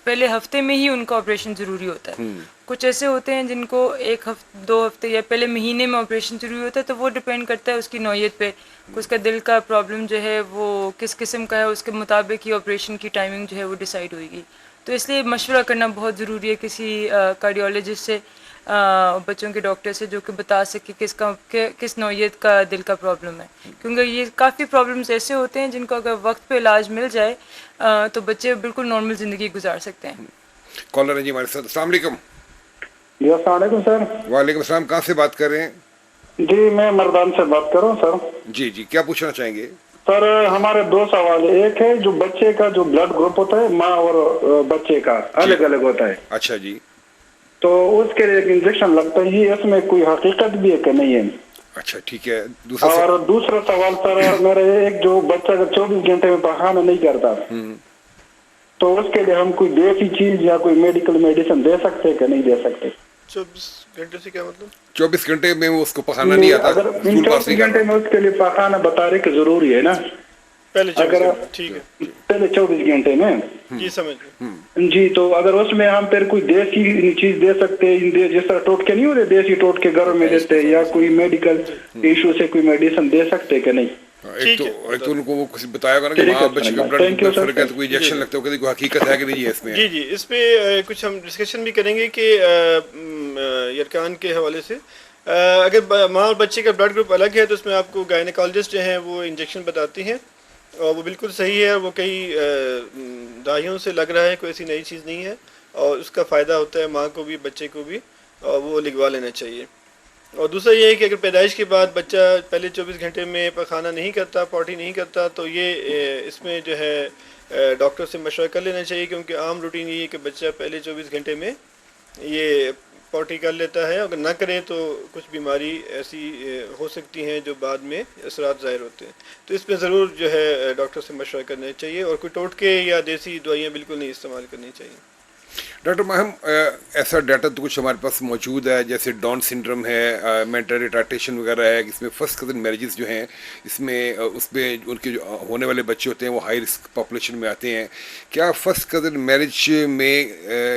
پہلے ہفتے میں ہی ان کا آپریشن ضروری ہوتا ہے. کچھ ایسے ہوتے ہیں جن کو 1 ہفتے 2 ہفتے یا پہلے مہینے میں آپریشن ضروری ہوتا ہے, تو وہ ڈپینڈ کرتا ہے اس کی نوعیت پہ. اس کا دل کا پرابلم جو ہے وہ کس قسم کا ہے, اس کے مطابق ہی آپریشن کی ٹائمنگ جو ہے وہ ڈیسائیڈ ہوئے گی. تو اس لیے مشورہ کرنا بہت ضروری ہے کسی کارڈیولوجسٹ سے, بچوں کے ڈاکٹر سے, جو کہ بتا سکے کس نوعیت کا دل کا پرابلم ہے. کیونکہ یہ کافی پرابلمس ایسے ہوتے ہیں جن کو اگر وقت پہ علاج مل جائے تو بچے بالکل نارمل زندگی گزار سکتے ہیں. کالر ہے جی ہمارے ساتھ. السلام علیکم. جی السلام علیکم سر. وعلیکم السلام. کہاں سے بات کر رہے ہیں؟ جی میں مردان سے بات کر رہا ہوں سر. جی جی, کیا پوچھنا چاہیں گے؟ سر ہمارے 2 سوال ہے. ایک ہے جو بچے کا جو بلڈ گروپ ہوتا ہے ماں اور بچے کا الگ الگ ہوتا ہے. اچھا جی. تو اس کے لیے ایک انجیکشن لگتا ہے, اس میں کوئی حقیقت بھی ہے کہ نہیں ہے؟ اچھا ٹھیک ہے. اور دوسرا سوال سر میرا ایک جو بچہ اگر 24 گھنٹے میں پخانہ نہیں کرتا تو اس کے لیے ہم کوئی دیسی چیز یا کوئی میڈیکل میڈیسن دے سکتے ہیں کہ نہیں دے سکتے؟ 24 گھنٹے سے کیا مطلب؟ 24 گھنٹے میں اس کو پخانا نہیں آتا, اگر 24 گھنٹے میں اس کے لیے پخانا بتا رہے کہ ضروری ہے نا, پہلے 24 گھنٹے. ٹھیک ہے, پہلے 24 گھنٹے میں. جی سمجھ گئے. جی تو اگر اس میں ہم پھر کوئی دیسی چیز دے سکتے ہیں, جس طرح ٹوٹکے نہیں ہوتے دیسی ٹوٹکے گھروں میں دیتے, یا کوئی میڈیکل ایشو سے کوئی میڈیسن دے سکتے کہ نہیں؟ ایک تو ان کو وہ کچھ بتایا ہوگا نا کہ ماں بچے کا بلڈ فرق ہے تو کوئی انجیکشن لگتا ہے, کوئی حقیقت ہے کہ نہیں ہے اس میں؟ جی جی, اس پہ کچھ ہم ڈسکشن بھی کریں گے کہ یرکان کے حوالے سے اگر ماں اور بچے کا بلڈ گروپ الگ ہے تو اس میں آپ کو گائنیکالوجسٹ جو ہیں وہ انجیکشن بتاتی ہیں, اور وہ بالکل صحیح ہے. وہ کئی دہائیوں سے لگ رہا ہے, کوئی ایسی نئی چیز نہیں ہے, اور اس کا فائدہ ہوتا ہے ماں کو بھی بچے کو بھی, اور وہ لگوا لینا چاہیے. اور دوسرا یہ ہے کہ اگر پیدائش کے بعد بچہ پہلے 24 گھنٹے میں پخانہ نہیں کرتا, پوٹی نہیں کرتا, تو یہ اس میں جو ہے ڈاکٹر سے مشورہ کر لینا چاہیے, کیونکہ عام روٹین یہ ہے کہ بچہ پہلے 24 گھنٹے میں یہ پوٹی کر لیتا ہے. اگر نہ کرے تو کچھ بیماری ایسی ہو سکتی ہیں جو بعد میں اثرات ظاہر ہوتے ہیں. تو اس پہ ضرور جو ہے ڈاکٹر سے مشورہ کرنا چاہیے, اور کوئی ٹوٹکے یا دیسی دوائیاں بالکل نہیں استعمال کرنی چاہیے. ڈاکٹر ماہم, ایسا ڈاٹا تو کچھ ہمارے پاس موجود ہے جیسے ڈاؤن سنڈروم ہے, مینٹل ریٹارڈیشن وغیرہ ہے, اس میں فرسٹ کزن میرجز جو ہیں اس میں ان کے جو ہونے والے بچے ہوتے ہیں وہ ہائی رسک پاپولیشن میں آتے ہیں. کیا فرسٹ کزن میرج میں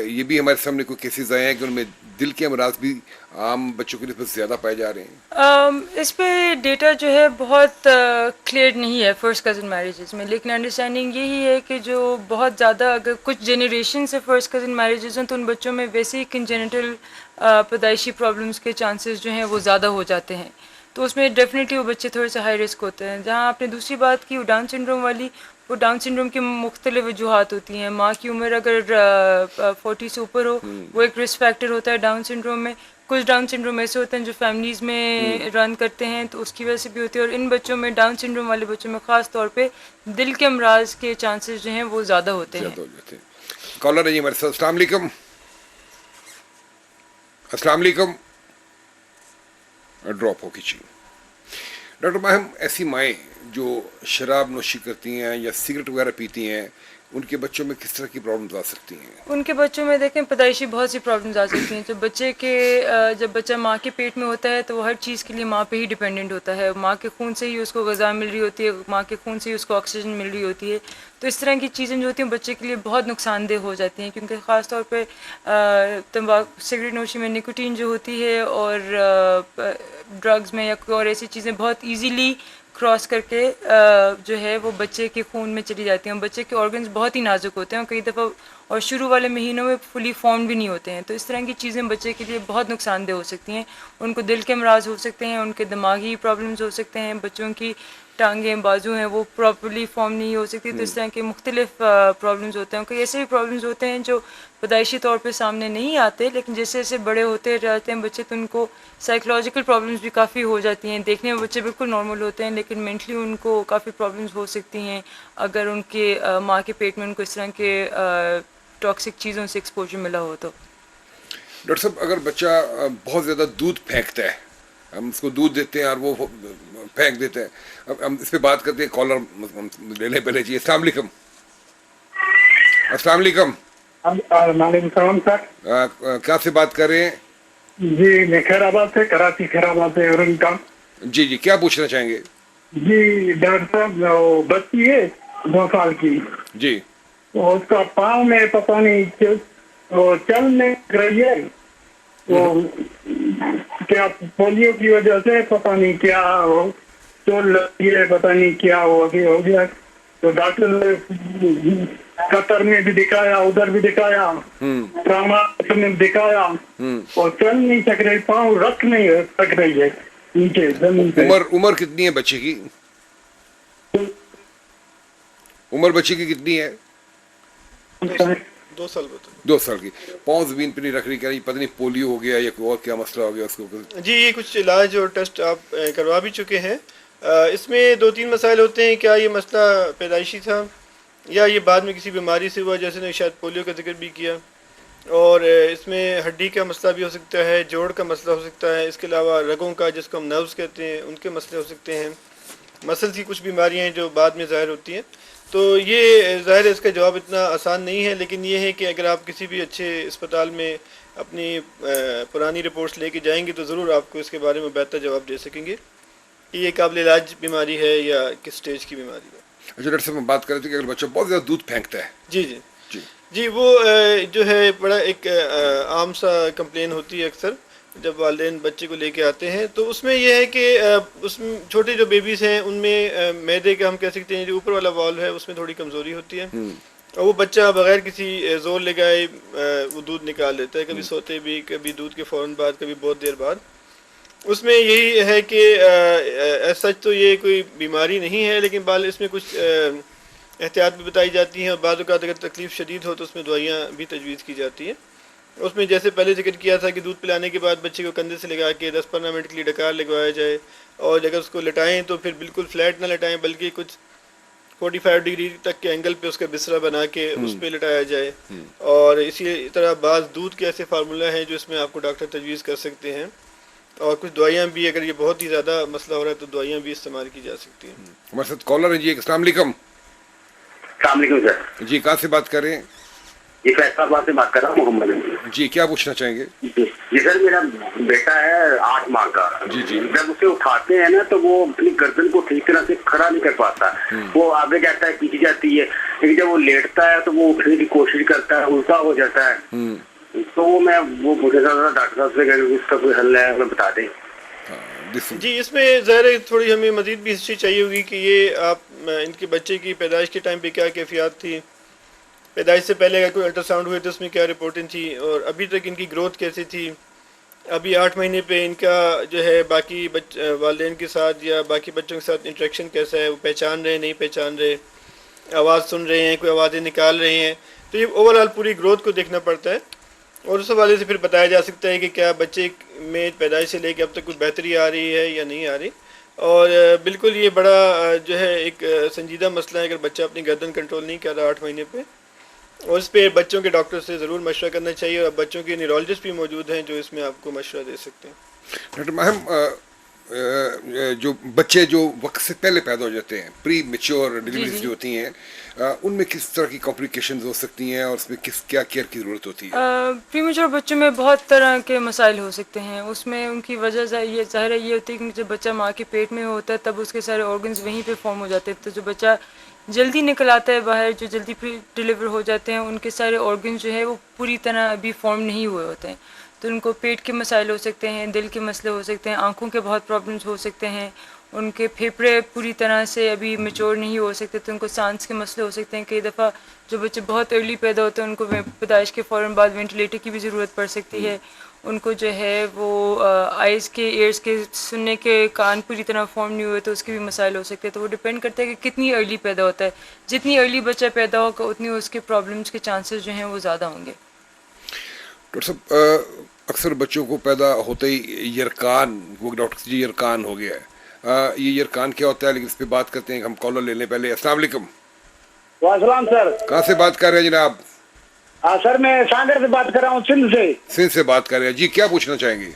یہ بھی ہمارے سامنے کوئی کیسز آئے ہیں کہ ان میں دل کے امراض بھی عام بچوں کی نسبت زیادہ پائے جا رہے ہیں؟ اس پہ ڈیٹا جو ہے بہت کلیئر نہیں ہے فرسٹ کزن میریجز میں, لیکن انڈرسٹینڈنگ یہی ہے کہ جو بہت زیادہ اگر کچھ جنریشن سے فرسٹ کزن میریجز ہیں تو ان بچوں میں ویسے ہی کنجینیٹل پیدائشی پرابلمس کے چانسز جو ہیں وہ زیادہ ہو جاتے ہیں, تو اس میں ڈیفینیٹلی وہ بچے تھوڑے سے ہائی رسک ہوتے ہیں. جہاں آپ نے دوسری بات کی ڈاؤن سنڈروم والی, وہ ڈاؤن سنڈروم کی مختلف وجوہات ہوتی ہیں. ماں کی عمر اگر 40 سے اوپر ہو وہ ایک رسک فیکٹر ہوتا ہے ڈاؤن سنڈروم میں. کچھ ڈاؤن سنڈروم ایسے ہوتے ہیں جو فیملیز میں رن کرتے ہیں تو اس کی وجہ سے بھی ہوتی ہے, اور ان بچوں میں ڈاؤن سنڈروم والے بچوں میں خاص طور پہ دل کے امراض کے چانسز جو ہیں وہ زیادہ ہوتے ہیں. کالر ہے جی ہمارے ساتھ. السلام علیکم. السلام علیکم. ڈراپ ہو کیجیے. ڈاکٹر ماہم, ایسی مائیں جو شراب نوشی کرتی ہیں یا سگریٹ وغیرہ پیتی ہیں, ان کے بچوں میں کس طرح کی پرابلمز آ سکتی ہیں؟ ان کے بچوں میں دیکھیں پیدائشی بہت سی پرابلمز آ سکتی ہیں. جب بچہ ماں کے پیٹ میں ہوتا ہے تو وہ ہر چیز کے لیے ماں پہ ہی ڈیپینڈنٹ ہوتا ہے. ماں کے خون سے ہی اس کو غذا مل رہی ہوتی ہے, ماں کے خون سے ہی اس کو آکسیجن مل رہی ہوتی ہے. تو اس طرح کی چیزیں جو ہوتی ہیں بچے کے لیے بہت نقصان دہ ہو جاتی ہیں, کیونکہ خاص طور پہ سگریٹ نوشی میں نکوٹین جو ہوتی ہے اور ڈرگز میں یا کوئی اور ایسی چیزیں بہت ایزیلی کراس کر کے جو ہے وہ بچے کے خون میں چلی جاتی ہیں. بچے کے آرگنز بہت ہی نازک ہوتے ہیں اور کئی دفعہ اور شروع والے مہینوں میں فلی فارم بھی نہیں ہوتے ہیں. تو اس طرح کی چیزیں بچے کے لیے بہت نقصان دہ ہو سکتی ہیں. ان کو دل کے امراض ہو سکتے ہیں, ان کے دماغی پرابلمز ہو سکتے ہیں, بچوں کی ٹانگیں بازو ہیں وہ پراپرلی فارم نہیں ہو سکتی. تو اس طرح کے مختلف پرابلمز ہوتے ہیں. کئی ایسے بھی پرابلمز ہوتے ہیں جو پیدائشی طور پہ سامنے نہیں آتے, لیکن جیسے جیسے بڑے ہوتے جاتے ہیں بچے تو ان کو سائیکولوجیکل پرابلمز بھی کافی ہو جاتی ہیں. دیکھنے میں بچے بالکل نارمل ہوتے ہیں لیکن مینٹلی ان کو کافی پرابلمز ہو سکتی ہیں اگر ان کے ماں کے پیٹ میں ان کو اس طرح کے ٹاکسک چیزوں سے ایکسپوجر ملا ہو. تو ڈاکٹر صاحب, اگر بچہ بہت زیادہ دودھ پھینکتا ہے, ہم اس کو دودھ دیتے ہیں اور وہ پھینک دیتے ہیں, اب ہم اس پہ بات کرتے ہیں. کالر لے لیں پہلے جی. السلام علیکم. السلام علیکم. وعلیکم السلام سر. کیا سے بات کر رہے ہیں؟ جی میں خیر آباد سے، کراچی خیر آباد سے اورنگ کا. جی جی کیا پوچھنا چاہیں گے؟ جی ڈاکٹر صاحب بچی ہے 2 سال کی، جی اس کا پاؤں میں پتہ نہیں وہ چل نہیں رہی ہے، وہ کیا پولیو کی وجہ سے پتہ نہیں کیا چوٹ لگی ہے، پتہ نہیں کیا ہو گیا. تو ڈاکٹر نے قطر میں بھی دکھایا، ادھر بھی دکھایا، ٹراما میں دکھایا، اور چل نہیں سک رہی، پاؤں رکھ نہیں سک رہی ہے نیچے زمین پہ. عمر کتنی ہے بچے کی؟ عمر بچے کی کتنی ہے؟ 2 سال بتا. 2 سال کی. پاؤں زمین پہ نہیں رکھ رہی، کہہ رہی پتہ نہیں پولیو ہو گیا یا کوئی اور کیا مسئلہ ہو گیا اس کو. جی یہ کچھ علاج اور ٹیسٹ آپ کروا بھی چکے ہیں. اس میں 2-3 مسائل ہوتے ہیں. کیا یہ مسئلہ پیدائشی تھا یا یہ بعد میں کسی بیماری سے ہوا، جیسے نے شاید پولیو کا ذکر بھی کیا، اور اس میں ہڈی کا مسئلہ بھی ہو سکتا ہے، جوڑ کا مسئلہ ہو سکتا ہے، اس کے علاوہ رگوں کا جس کو ہم نروز کہتے ہیں ان کے مسئلے ہو سکتے ہیں، مسلس کی کچھ بیماریاں ہیں جو بعد میں ظاہر ہوتی ہیں. تو یہ ظاہر ہے اس کا جواب اتنا آسان نہیں ہے، لیکن یہ ہے کہ اگر آپ کسی بھی اچھے اسپتال میں اپنی پرانی رپورٹس لے کے جائیں گے تو ضرور آپ کو اس کے بارے میں بہتر جواب دے سکیں گے کہ یہ قابل علاج بیماری ہے یا کس سٹیج کی بیماری ہے. اچھا ڈاکٹر صاحب ہم بات کر رہے تھے کہ اگر بچہ بہت زیادہ دودھ پھینکتا ہے. جی وہ جو ہے بڑا ایک عام سا کمپلین ہوتی ہے اکثر جب والدین بچے کو لے کے آتے ہیں. تو اس میں یہ ہے کہ اس میں چھوٹے جو بیبیز ہیں ان میں معدے کا ہم کہہ سکتے ہیں جو اوپر والا والو ہے اس میں تھوڑی کمزوری ہوتی ہے، اور وہ بچہ بغیر کسی زور لگائے وہ دودھ نکال لیتا ہے، کبھی سوتے بھی، کبھی دودھ کے فوراً بعد، کبھی بہت دیر بعد. اس میں یہی ہے کہ ایز سچ تو یہ کوئی بیماری نہیں ہے، لیکن بال اس میں کچھ احتیاط بھی بتائی جاتی ہیں، اور بعض اوقات اگر تکلیف شدید ہو تو اس میں دوائیاں بھی تجویز کی جاتی ہیں. اس میں جیسے پہلے ذکر کیا تھا کہ دودھ پلانے کے بعد بچے کو کندھے سے لگا کے 10-15 منٹ کے لیے ڈکار لگوایا جائے، اور اگر اس کو لٹائیں تو پھر بالکل فلیٹ نہ لٹائیں بلکہ کچھ 45 ڈگری تک کے اینگل پہ اس کا بسترا بنا کے اس پہ لٹایا جائے. اور اسی طرح بعض دودھ کے ایسے فارمولہ ہیں جو اس میں آپ کو ڈاکٹر تجویز کر سکتے ہیں، اور کچھ دوائیاں بھی اگر یہ بہت ہی زیادہ مسئلہ ہو رہا ہے تو دوائیاں بھی استعمال کی جا سکتی ہیں. ہمارے ساتھ کالر ہیں. جی السلام علیکم. السلام علیکم سر. جی کہاں سے بات کر رہے ہیں؟ یہ فیصلہ آباد سے بات کر رہا ہوں، محمد. جی کیا پوچھنا چاہیں گے؟ جی سر میرا بیٹا ہے 8 ماہ کا. جی جب اسے اٹھاتے ہیں نا تو وہ اپنی گردن کو ٹھیک طرح سے کھڑا نہیں کر پاتا، وہ آگے جاتا ہے پیچھے جاتی ہے، لیکن جب وہ لیٹتا ہے تو وہ اٹھنے کی کوشش کرتا ہے، الٹا ہو جاتا ہے. تو وہ مجھے ڈاکٹر صاحب سے کہ اس کا کوئی حل ہے ہمیں بتا دیں. جی اس میں ظاہر ہے تھوڑی ہمیں مزید بھی ہسٹری چاہیے ہوگی کہ یہ آپ ان کے بچے کی پیدائش کے ٹائم پہ کیا کیفیات تھی، پیدائش سے پہلے اگر کوئی الٹرا ساؤنڈ ہوئے تو اس میں کیا رپورٹنگ تھی، اور ابھی تک ان کی گروتھ کیسی تھی، ابھی 8 مہینے پہ ان کا جو ہے باقی والدین کے ساتھ یا باقی بچوں کے ساتھ انٹریکشن کیسا ہے، وہ پہچان رہے ہیں نہیں پہچان رہے، آواز سن رہے ہیں، کوئی آوازیں نکال رہے ہیں. تو یہ اوور آل پوری گروتھ کو دیکھنا پڑتا ہے، اور اس حوالے سے پھر بتایا جا سکتا ہے کہ کیا بچے میں پیدائش سے لے کے اب تک کوئی بہتری آ رہی ہے یا نہیں آ رہی. اور بالکل یہ بڑا جو ہے ایک سنجیدہ مسئلہ ہے اگر بچہ اپنی گردن کنٹرول نہیں کر رہا 8 مہینے پہ، اور اس پہ بچوں کے ڈاکٹر سے ضرور مشورہ کرنا چاہیے، اور بچوں کے نیورولوجسٹ بھی موجود ہیں جو اس میں آپ کو مشورہ دے سکتے ہیں. ڈاکٹر ماہم جو بچے جو وقت سے پہلے پیدا ہو جاتے ہیں، پری میچور ڈیلیوریز جو ہوتی ہیں، ان میں کس طرح کی کمپلیکیشنز ہو سکتی ہیں اور اس میں کیا کیئر کی ضرورت ہوتی ہے؟ پری میچور بچوں میں بہت طرح کے مسائل ہو سکتے ہیں. اس میں ان کی وجہ یہ ظاہر ہے یہ ہوتی ہے کہ جب بچہ ماں کے پیٹ میں ہوتا ہے تب اس کے سارے آرگنز وہیں پہ فارم ہو جاتے ہیں. تو جو بچہ جلدی نکل آتا ہے باہر، جو جلدی پری ڈیلیور ہو جاتے ہیں، ان کے سارے آرگنز جو ہے وہ پوری طرح ابھی فارم نہیں ہوئے ہوتے ہیں. تو ان کو پیٹ کے مسائل ہو سکتے ہیں، دل کے مسئلے ہو سکتے ہیں، آنکھوں کے بہت پرابلمس ہو سکتے ہیں، ان کے پھیپھڑے پوری طرح سے ابھی میچور نہیں ہو سکتے، تو ان کو سانس کے مسئلے ہو سکتے ہیں. کئی دفعہ جو بچے بہت ارلی پیدا ہوتے ہیں ان کو پیدائش کے فوراً بعد وینٹیلیٹر کی بھی ضرورت پڑ سکتی ہے. ان کو جو ہے وہ آئیز کے ایئرس کے سننے کے کان پوری طرح فارم نہیں ہوئے تو اس کے بھی مسائل ہو سکتے ہیں. تو وہ ڈپینڈ کرتا ہے کہ کتنی ارلی پیدا ہوتا ہے. جتنی ارلی بچہ پیدا ہوگا اتنی اس کے پرابلمس کے چانسز جو ہیں وہ زیادہ ہوں گے. ڈاکٹر صاحب اکثر بچوں کو پیدا ہوتے ہی یرکان، وہ ڈاکٹر جی یرکان ہو گیا ہے، یہ یرکان کیا ہوتا ہے؟ لیکن اس پہ بات کرتے ہیں. ہم کالر لے لیں پہلے. السلام علیکم. وعلیکم سر. کہاں سے بات کر رہے ہیں جناب؟ سر میں سانگر سے بات کر رہا ہوں، سندھ سے. سندھ سے بات کر رہے ہیں. جی کیا پوچھنا چاہیں گے؟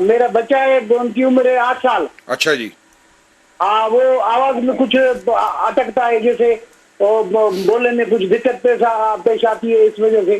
میرا بچہ ہے، ان کی عمر ہے 8 سال. اچھا جی. وہ آواز میں کچھ اٹکتا ہے، جیسے بولنے میں کچھ دقت پیش آتی ہے اس وجہ سے.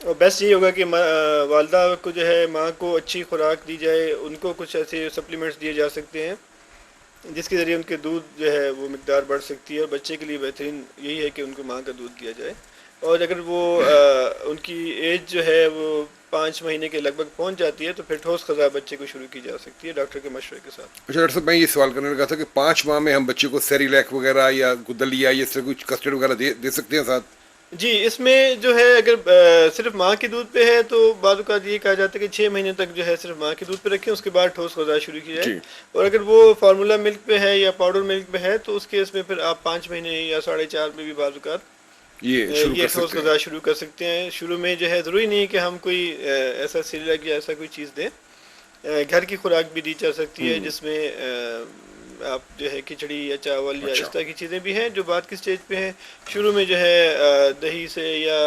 اور بیسٹ یہی ہوگا کہ والدہ کو جو ہے ماں کو اچھی خوراک دی جائے, ان کو کچھ ایسے سپلیمنٹس دیے جا سکتے ہیں جس کے ذریعے ان کے دودھ جو ہے وہ مقدار بڑھ سکتی ہے, اور بچے کے لیے بہترین یہی ہے کہ ان کو ماں کا دودھ دیا جائے. اور اگر وہ ان کی ایج جو ہے وہ 5 مہینے کے لگ بھگ پہنچ جاتی ہے تو پھر ٹھوس غذا بچے کو شروع کی جا سکتی ہے ڈاکٹر کے مشورے کے ساتھ. اچھا ڈاکٹر صاحب, میں یہ سوال کرنے لگا تھا کہ 5 ماہ میں ہم بچے کو سیریلیک وغیرہ یا دلیا یا اس طرح کچھ کسٹرڈ وغیرہ دے سکتے ہیں ساتھ؟ جی, اس میں جو ہے اگر صرف ماں کے دودھ پہ ہے تو بعض اوقات یہ کہا جاتا ہے کہ 6 مہینے تک جو ہے صرف ماں کے دودھ پہ رکھیں, اس کے بعد ٹھوس غذا شروع کی جائے. اور اگر وہ فارمولا ملک پہ ہے یا پاؤڈر ملک پہ ہے تو اس کیس میں پھر آپ 5 مہینے یا 4.5 میں بھی بعض اوقات یہ ٹھوس غذا شروع کر سکتے ہیں. شروع میں جو ہے ضروری نہیں کہ ہم کوئی ایسا سیریلک یا ایسا کوئی چیز دیں, گھر کی خوراک بھی دی جا سکتی ہے جس میں آپ جو ہے کھچڑی یا چاول یا اس طرح کی چیزیں بھی ہیں جو بعد کی سٹیج پہ ہیں. شروع میں جو ہے دہی سے یا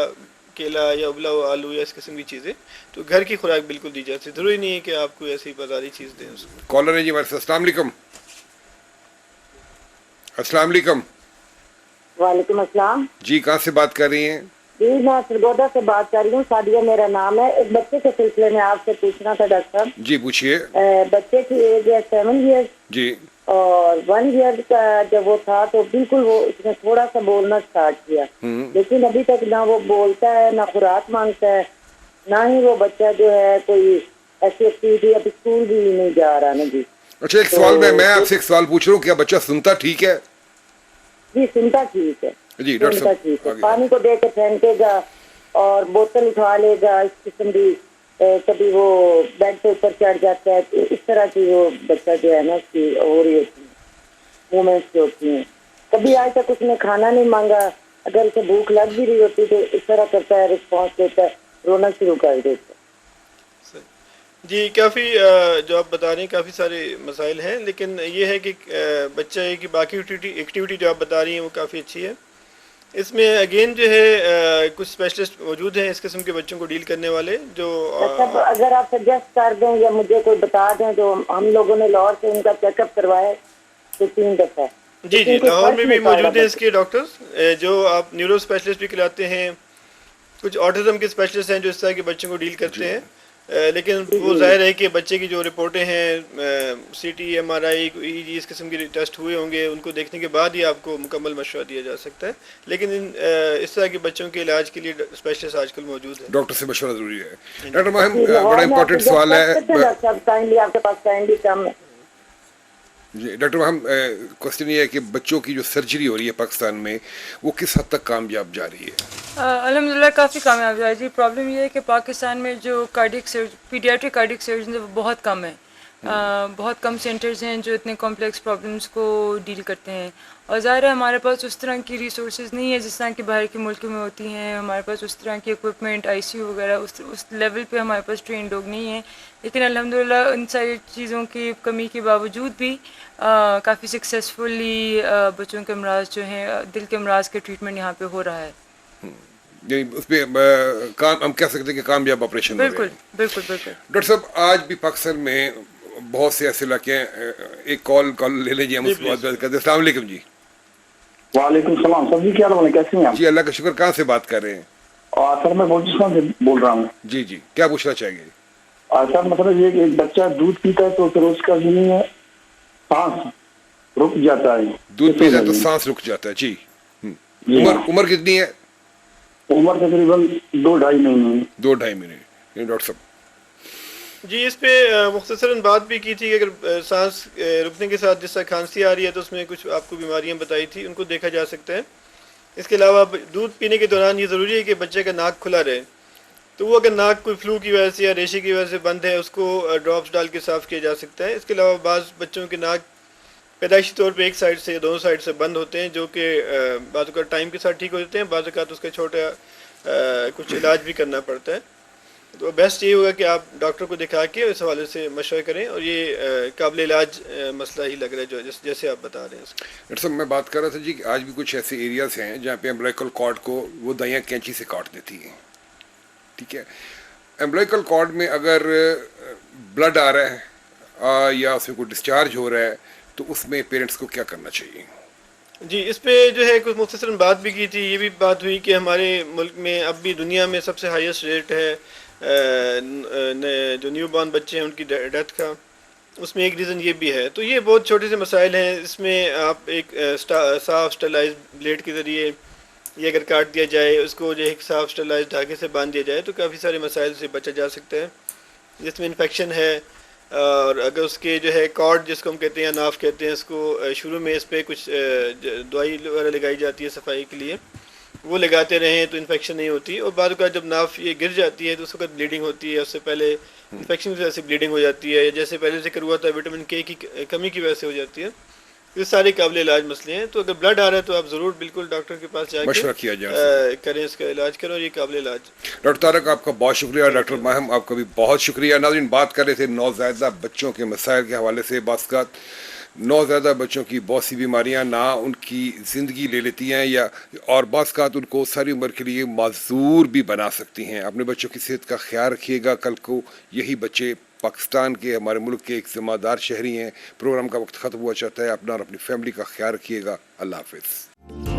کیلا یا ابلا ہوا آلو یا اس قسم کی چیزیں, تو گھر کی خوراک بالکل دی جاتی ہے. ضروری نہیں ہے کہ آپ کوئی ایسی بازاری چیز دیں اس میں. کالر ہے جی ہمارے ساتھ. السلام علیکم. السلام علیکم. وعلیکم السلام. جی, کہاں سے بات کر رہی ہیں؟ جی, میں سرگودا سے بات کر رہی ہوں, سعدیہ میرا نام ہے. ایک بچے کے سلسلے میں آپ سے پوچھنا تھا ڈاکٹر صاحب. جی پوچھیے. بچے کی ایج ہے 7 ایئر. جی. اور 1 ایئر کا جب وہ تھا تو بالکل وہ اس نے تھوڑا سا بولنا اسٹارٹ کیا, لیکن ابھی تک نہ وہ بولتا ہے نہ خوراک مانگتا ہے, نہ ہی وہ بچہ جو ہے کوئی ایسی ایکٹیویٹی, اب اسکول بھی نہیں جا رہا نا جی. اچھا, ایک سوال میں آپ سے ایک سوال پوچھ رہا ہوں, کیا بچہ سنتا ٹھیک ہے؟ جی سنتا ٹھیک ہے. جی ڈاکٹر صاحب, پانی کو دے کے پھینکے گا اور بوتل اٹھا لے گا, اس قسم کی کبھی وہ بیڈ پہ اوپر چڑھ جاتا ہے, اس طرح کی وہ بچہ جو ہے نا اس کی ہو رہی ہوتی ہے, موومنٹس جو ہوتی ہیں. کبھی آج تک اس نے کھانا نہیں مانگا, اگر اسے بھوک لگ بھی رہی ہوتی تو اس طرح کرتا ہے, رسپانس دیتا ہے, رونا شروع کر دیتا ہے. جی, کافی جو آپ بتا رہی ہیں کافی سارے مسائل ہیں, لیکن یہ ہے کہ بچہ کی باقی ایکٹیویٹی جو آپ بتا رہی ہیں وہ کافی اچھی ہے. اس میں اگین جو ہے کچھ اسپیشلسٹ موجود ہیں اس قسم کے بچوں کو ڈیل کرنے والے جو اگر آپ سجیسٹ کر دیں یا مجھے کوئی بتا دیں, جو ہم لوگوں نے لاہور سے ان کا چیک اپ کروایا تو 3 دفعہ. جی جی, لاہور میں بھی موجود ہیں اس کے ڈاکٹرز جو آپ نیورو اسپیشلسٹ بھی کراتے ہیں, کچھ آٹزم کے اسپیشلسٹ ہیں جو اس طرح کے بچوں کو ڈیل کرتے ہیں. لیکن وہ ظاہر ہے کہ بچے کی جو رپورٹیں ہیں سی ٹی ایم آر آئی ای جی اس قسم کے ٹیسٹ ہوئے ہوں گے, ان کو دیکھنے کے بعد ہی آپ کو مکمل مشورہ دیا جا سکتا ہے. لیکن اس طرح کے بچوں کے علاج کے لیے اسپیشلسٹ آج کل موجود ہیں. ڈاکٹر سے مشورہ ضروری ہے. ڈاکٹر مہم, بڑا امپورٹنٹ سوال ہے. آپ کے پاس کائنڈلی کم ہے. جی ڈاکٹر مہم, کوشچن یہ ہے کہ بچوں کی جو سرجری ہو رہی ہے پاکستان میں وہ کس حد تک کامیاب جا رہی ہے؟ الحمدللہ کافی کامیاب جا رہی ہے. پرابلم یہ ہے کہ پاکستان میں جو پیڈیاٹرک کارڈک سرجن وہ بہت کم ہیں. بہت کم سینٹرز ہیں جو اتنے کمپلیکس پرابلمس کو ڈیل کرتے ہیں, اور ظاہر ہے ہمارے پاس اس طرح کی ریسورسز نہیں ہے جس طرح کی باہر کے ملکوں میں ہوتی ہیں. ہمارے پاس اس طرح کی اکوپمنٹ, آئی سی یو وغیرہ اس لیول پہ ہمارے پاس ٹرینڈ لوگ نہیں ہیں. لیکن الحمدللہ ان ساری چیزوں کی کمی کے باوجود بھی کافی سکسیزفلی بچوں کے امراض جو ہیں, دل کے امراض کے ٹریٹمنٹ یہاں پہ ہو رہا ہے. اس پہ ہم کہہ سکتے ہیں کہ کامیاب آپریشن. بالکل بالکل بالکل. ڈاکٹر صاحب, آج بھی پاکستان میں بہت سے ایسے علاقے ہیں, ایک کال لے لیجیے, ہم اس کو بات کرتے ہیں. السلام علیکم جی. وعلیکم السلام سر جی, کیا حال ہے, کیسے ہیں آپ؟ جی اللہ کا شکر. کہاں سے بات کر رہے ہیں؟ سر میں بلوچستان سے بول رہا ہوں. جی جی, کیا پوچھنا چاہیں گے؟ سر مطلب یہ کہ ایک بچہ دودھ پیتا ہے تو پھر اس کا جو ہے سانس رک جاتا ہے. دودھ پیتا ہے تو سانس رک جاتا ہے. جی. عمر کتنی ہے؟ عمر تقریباً 2-2.5 مہینے. 2-2.5 مہینے. ڈاکٹر صاحب جی, اس پہ مختصراً بات بھی کی تھی کہ اگر سانس رکنے کے ساتھ جس طرح کھانسی آ رہی ہے تو اس میں کچھ آپ کو بیماریاں بتائی تھی, ان کو دیکھا جا سکتا ہے. اس کے علاوہ دودھ پینے کے دوران یہ ضروری ہے کہ بچے کا ناک کھلا رہے, تو وہ اگر ناک کوئی فلو کی وجہ سے یا ریشے کی وجہ سے بند ہے اس کو ڈراپس ڈال کے صاف کیا جا سکتا ہے. اس کے علاوہ بعض بچوں کے ناک پیدائشی طور پہ ایک سائڈ سے یا دونوں سائڈ سے بند ہوتے ہیں جو کہ بعض اوقات ٹائم کے ساتھ ٹھیک ہو جاتے ہیں, بعض اوقات اس کا چھوٹا کچھ علاج بھی کرنا پڑتا ہے. تو بیسٹ یہ ہوگا کہ آپ ڈاکٹر کو دکھا کے اس حوالے سے مشورہ کریں, اور یہ قابل علاج مسئلہ ہی لگ رہا ہے جو جیسے آپ بتا رہے ہیں. ڈاکٹر صاحب میں بات کر رہا تھا جی کہ آج بھی کچھ ایسے ایریاز ہیں جہاں پہ امبلیکل کارڈ کو وہ دائیاں کینچی سے کاٹ دیتی ہیں. ٹھیک ہے, امبلیکل کارڈ میں اگر بلڈ آ رہا ہے یا اس میں کوئی ڈسچارج ہو رہا ہے تو اس میں پیرنٹس کو کیا کرنا چاہیے؟ جی اس پہ جو ہے کچھ مختصراً بات بھی کی تھی. یہ بھی بات ہوئی کہ ہمارے ملک میں اب بھی دنیا میں سب سے ہائیسٹ ریٹ ہے جو نیو بورن بچے ہیں ان کی ڈیتھ کا. اس میں ایک ریزن یہ بھی ہے. تو یہ بہت چھوٹے سے مسائل ہیں. اس میں آپ ایک صاف اسٹرلائز بلیڈ کے ذریعے یہ اگر کاٹ دیا جائے, اس کو جو ہے ایک صاف اسٹرلائز دھاگے سے باندھ دیا جائے تو کافی سارے مسائل سے بچا جا سکتا ہے. جس میں انفیکشن ہے, اور اگر اس کے جو ہے کارڈ جس کو ہم کہتے ہیں ناف کہتے ہیں, اس کو شروع میں اس پہ کچھ دوائی وغیرہ لگائی جاتی ہے صفائی کے لیے, وہ لگاتے رہیں تو انفیکشن نہیں ہوتی. اور بعد اوقات جب ناف یہ گر جاتی ہے تو اس وقت بلیڈنگ ہوتی ہے. اس سے پہلے انفیکشن کی وجہ سے بلیڈنگ ہو جاتی ہے, جیسے پہلے ذکر ہوا تھا وٹامن کے کی کمی کی وجہ سے ہو جاتی ہے. یہ سارے قابل علاج مسئلے ہیں. تو اگر بلڈ آ رہا ہے تو آپ ضرور بالکل ڈاکٹر کے پاس جا مشورہ کیا کے جائے کریں, اس کا علاج کریں, اور یہ قابل علاج. ڈاکٹر طارق آپ کا بہت شکریہ. ڈاکٹر ماہم آپ کا بھی بہت شکریہ. ناظرین بات کر رہے تھے نوزائیدہ بچوں کے مسائل کے حوالے سے. بعض اوقات نوزائیدہ بچوں کی بہت سی بیماریاں نہ ان کی زندگی لے لیتی ہیں, یا اور بعض اوقات ان کو ساری عمر کے لیے معذور بھی بنا سکتی ہیں. اپنے بچوں کی صحت کا خیال رکھیے گا. کل کو یہی بچے پاکستان کے, ہمارے ملک کے ایک ذمہ دار شہری ہیں. پروگرام کا وقت ختم ہوا چاہتا ہے. اپنا اور اپنی فیملی کا خیال رکھیے گا. اللہ حافظ.